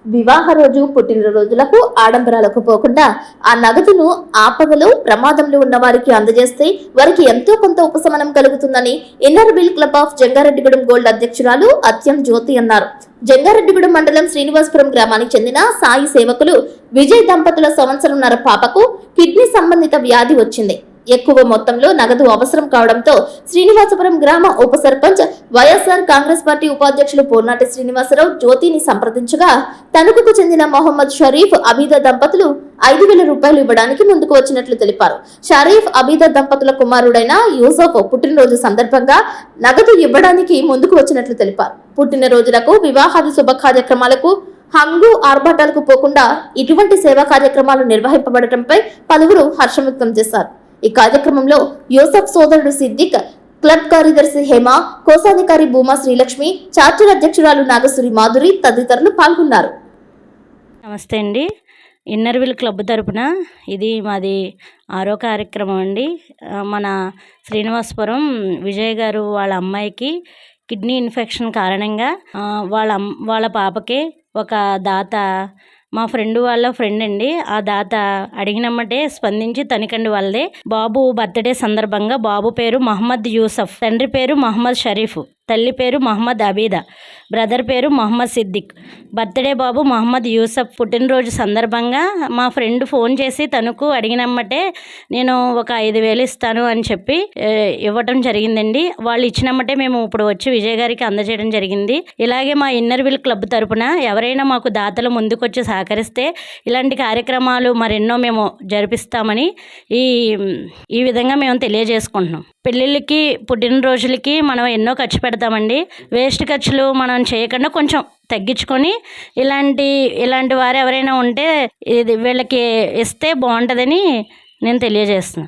వివాహ రోజు పుట్టినరోజులకు ఆడంబరాలకు పోకుండా ఆ నగదును ఆపదలో ప్రమాదంలో ఉన్న వారికి అందజేస్తే వారికి ఎంతో కొంత ఉపశమనం కలుగుతుందని inner wheel club of Jangareddygudem gold అధ్యక్షురాలు అత్యం జ్యోతి అన్నారు. జంగారెడ్డిగూడెం మండలం శ్రీనివాసపురం గ్రామానికి చెందిన సాయి సేవకులు విజయ్ దంపతుల సంవత్సరంన్నర పాపకు కిడ్నీ సంబంధిత వ్యాధి వచ్చింది. ఎక్కువ మొత్తంలో నగదు అవసరం కావడంతో శ్రీనివాసపురం గ్రామ ఉప సర్పంచ్ వైఎస్ఆర్ కాంగ్రెస్ పార్టీ ఉపాధ్యక్షులు పూర్నాటి శ్రీనివాసరావు జ్యోతిని సంప్రదించగా తణుకుకు చెందిన మొహమ్మద్ షరీఫ్ అబీదా దంపతులు 5,000 రూపాయలు ఇవ్వడానికి ముందుకు వచ్చినట్లు తెలిపారు. షరీఫ్ అబీదా దంపతుల కుమారుడైన యూసఫ్ పుట్టినరోజు సందర్భంగా నగదు ఇవ్వడానికి ముందుకు వచ్చినట్లు తెలిపారు. పుట్టినరోజులకు వివాహాది శుభ కార్యక్రమాలకు హంగు ఆర్భాటాలకు పోకుండా ఇటువంటి సేవా కార్యక్రమాలు నిర్వహింపబడటంపై పలువురు హర్షం వ్యక్తం చేశారు. ఈ కార్యక్రమంలో యూసఫ్ సోదరుడు సిద్దిక్, క్లబ్ కార్యదర్శి హేమ, కోశాధికారి భూమా శ్రీలక్ష్మి, చార్టర్ అధ్యక్షురాలు నాగసురి మాధురి తదితరులు పాల్గొన్నారు. నమస్తే అండి. ఇన్నర్ వీల్ క్లబ్ తరపున ఇది మాది 6వ కార్యక్రమం అండి. మన శ్రీనివాసపురం విజయ్ గారు వాళ్ళ అమ్మాయికి కిడ్నీ ఇన్ఫెక్షన్ కారణంగా వాళ్ళ పాపకి ఒక దాత, మా వాళ్ళ ఫ్రెండ్ అండి, ఆ దాత అడిగినమ్మటే స్పందించి తనికండి వాళ్ళదే బాబు బర్త్డే సందర్భంగా బాబు పేరు మహమ్మద్ యూసఫ్, తండ్రి పేరు మహమ్మద్ షరీఫ్, తల్లి పేరు మహమ్మద్ అబీదా, బ్రదర్ పేరు మహమ్మద్ సిద్దిక్. బర్త్డే బాబు మహమ్మద్ యూసఫ్ పుట్టినరోజు సందర్భంగా మా ఫ్రెండ్ ఫోన్ చేసి తనకు అడిగినమ్మటే నేను ఒక 5,000 ఇస్తాను అని చెప్పి ఇవ్వటం జరిగిందండి. వాళ్ళు ఇచ్చినమ్మటే మేము ఇప్పుడు వచ్చి విజయ్ గారికి అందజేయడం జరిగింది. ఇలాగే మా ఇన్నర్ వీల్ క్లబ్ తరపున ఎవరైనా మాకు దాతలు ముందుకొచ్చి సహకరిస్తే ఇలాంటి కార్యక్రమాలు మరెన్నో మేము జరిపిస్తామని ఈ విధంగా మేము తెలియజేసుకుంటున్నాం. పెళ్ళిళ్ళకి పుట్టినరోజులకి మనం ఎన్నో ఖర్చు పెడతామండి. వేస్ట్ ఖర్చులు మనం చేయకుండా కొంచెం తగ్గించుకొని ఇలాంటి వారు ఎవరైనా ఉంటే వీళ్ళకి ఇస్తే బాగుంటుందని నేను తెలియజేస్తున్నాను.